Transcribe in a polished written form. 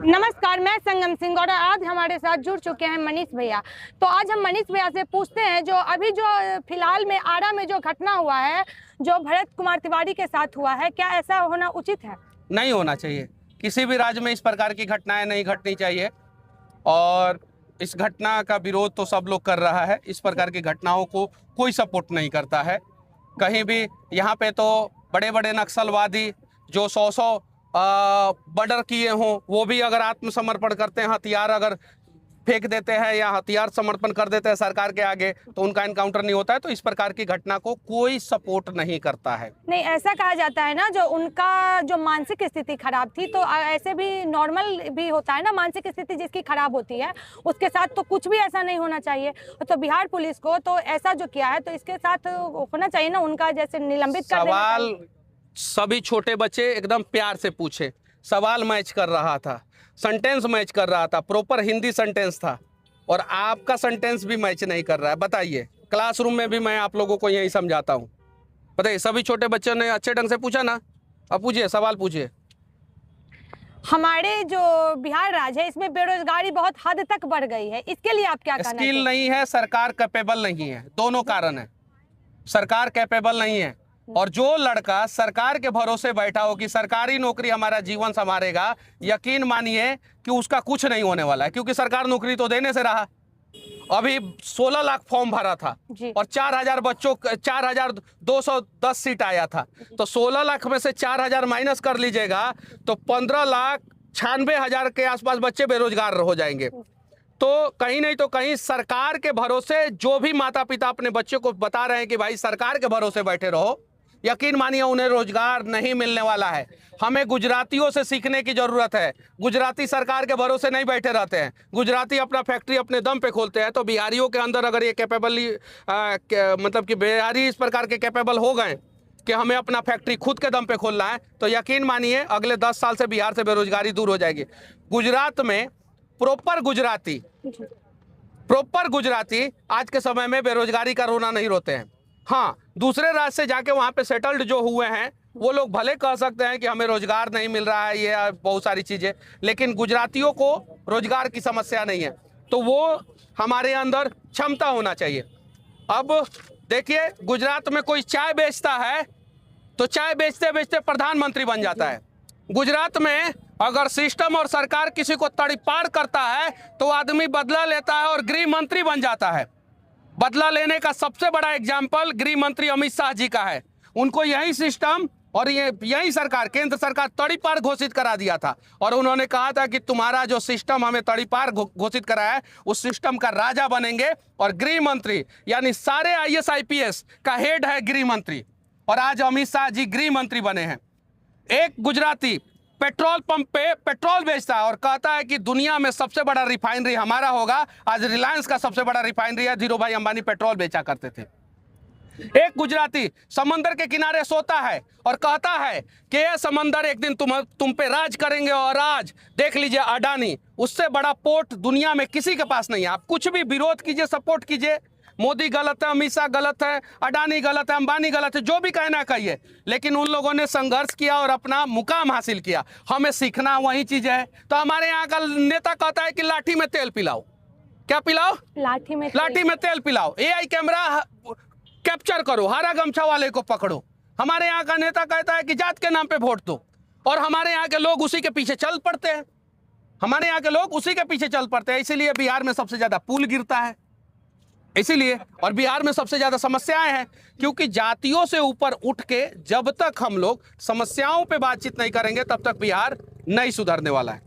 नमस्कार, मैं संगम सिंह और आज हमारे साथ जुड़ चुके हैं मनीष भैया। तो आज हम मनीष भैया से पूछते हैं जो अभी जो फिलहाल में आरा में जो घटना हुआ है, जो भरत कुमार तिवारी के साथ हुआ है, क्या ऐसा होना उचित है? नहीं होना चाहिए। किसी भी राज्य में इस प्रकार की घटनाएं नहीं घटनी चाहिए और इस घटना का विरोध तो सब लोग कर रहा है। इस प्रकार की घटनाओं को कोई सपोर्ट नहीं करता है कहीं भी। यहाँ पे तो बड़े बड़े नक्सलवादी जो 100 मर्डर किए हों, वो भी अगर आत्मसमर्पण करते हैं, हथियार अगर फेंक देते हैं या हथियार समर्पण कर देते हैं सरकार के आगे, तो उनका एनकाउंटर नहीं होता है। तो इस प्रकार की घटना को कोई सपोर्ट नहीं करता है। नहीं, ऐसा कहा जाता है ना, जो उनका जो मानसिक स्थिति खराब थी, तो ऐसे भी नॉर्मल भी होता है ना, मानसिक स्थिति जिसकी खराब होती है उसके साथ तो कुछ भी ऐसा नहीं होना चाहिए। तो बिहार पुलिस को तो ऐसा जो किया है तो इसके साथ होना चाहिए ना, उनका जैसे निलंबित कर देना चाहिए। सवाल सभी छोटे बच्चे एकदम प्यार से पूछे। सवाल मैच कर रहा था, सेंटेंस मैच कर रहा था, प्रॉपर हिंदी सेंटेंस था, और आपका सेंटेंस भी मैच नहीं कर रहा है। बताइए, क्लासरूम में भी मैं आप लोगों को यही समझाता हूँ। बताइए, सभी छोटे बच्चों ने अच्छे ढंग से पूछा ना? अब पूछिए, सवाल पूछिए। हमारे जो बिहार राज्य है इसमें बेरोजगारी बहुत हद तक बढ़ गई है, इसके लिए आप क्या कहना चाहते हैं? स्किल नहीं है, सरकार कैपेबल नहीं है, दोनों कारण है। सरकार कैपेबल नहीं है, और जो लड़का सरकार के भरोसे बैठा हो कि सरकारी नौकरी हमारा जीवन संभालेगा, यकीन मानिए कि उसका कुछ नहीं होने वाला है, क्योंकि सरकार नौकरी तो देने से रहा। अभी 16 लाख फॉर्म भरा था और 4000 बच्चों 4210 सीट आया था। तो 16 लाख में से 4000 माइनस कर लीजिएगा तो 15,96,000 के आसपास बच्चे बेरोजगार हो जाएंगे। तो कहीं नहीं तो कहीं सरकार के भरोसे जो भी माता पिता अपने बच्चों को बता रहे हैं कि भाई सरकार के भरोसे बैठे रहो, यकीन मानिए उन्हें रोजगार नहीं मिलने वाला है। हमें गुजरातियों से सीखने की जरूरत है। गुजराती सरकार के भरोसे नहीं बैठे रहते हैं, गुजराती अपना फैक्ट्री अपने दम पे खोलते हैं। तो बिहारियों के अंदर अगर ये मतलब कि बिहारी इस प्रकार के कैपेबल हो गए कि हमें अपना फैक्ट्री खुद के दम पे खोलना है, तो यकीन मानिए अगले 10 साल से बिहार से बेरोजगारी दूर हो जाएगी। गुजरात में प्रॉपर गुजराती आज के समय में बेरोजगारी का रोना नहीं रोते हैं। हाँ, दूसरे राज्य से जाके वहाँ पे सेटल्ड जो हुए हैं वो लोग भले कह सकते हैं कि हमें रोजगार नहीं मिल रहा है, ये बहुत सारी चीज़ें, लेकिन गुजरातियों को रोजगार की समस्या नहीं है। तो वो हमारे अंदर क्षमता होना चाहिए। अब देखिए, गुजरात में कोई चाय बेचता है तो चाय बेचते बेचते प्रधानमंत्री बन जाता है। गुजरात में अगर सिस्टम और सरकार किसी को तड़ीपार करता है तो आदमी बदला लेता है और गृह मंत्री बन जाता है। बदला लेने का सबसे बड़ा एग्जाम्पल गृह मंत्री अमित शाह जी का है। उनको यही सिस्टम और यही सरकार, केंद्र सरकार तड़ीपार घोषित करा दिया था, और उन्होंने कहा था कि तुम्हारा जो सिस्टम हमें तड़ीपार घोषित कराया है उस सिस्टम का राजा बनेंगे। और गृह मंत्री यानी सारे IAS IPS का हेड है गृह मंत्री, और आज अमित शाह जी गृह मंत्री बने हैं। एक गुजराती पेट्रोल पंप पे पेट्रोल बेचता है और कहता है कि दुनिया में सबसे बड़ा रिफाइनरी हमारा होगा। आज रिलायंस का सबसे बड़ा रिफाइनरी है, धीरू भाई अंबानी पेट्रोल बेचा करते थे। एक गुजराती समंदर के किनारे सोता है और कहता है कि यह समंदर एक दिन तुम पे राज करेंगे, और आज देख लीजिए अडानी, उससे बड़ा पोर्ट दुनिया में किसी के पास नहीं है। आप कुछ भी विरोध कीजिए, सपोर्ट कीजिए, मोदी गलत है, अमित शाह गलत है, अडानी गलत है, अंबानी गलत है, जो भी कहना कहिए, लेकिन उन लोगों ने संघर्ष किया और अपना मुकाम हासिल किया। हमें सीखना वही चीज है। तो हमारे यहाँ का नेता कहता है कि लाठी में तेल पिलाओ। क्या पिलाओ? लाठी में तेल पिलाओ। AI कैमरा कैप्चर करो, हरा गमछा वाले को पकड़ो। हमारे यहाँ का नेता कहता है कि जात के नाम पे वोट दो, और हमारे यहाँ के लोग उसी के पीछे चल पड़ते हैं। इसीलिए बिहार में सबसे ज्यादा पुल गिरता है, इसीलिए, और बिहार में सबसे ज्यादा समस्याएं हैं, क्योंकि जातियों से ऊपर उठ के जब तक हम लोग समस्याओं पे बातचीत नहीं करेंगे तब तक बिहार नहीं सुधरने वाला है।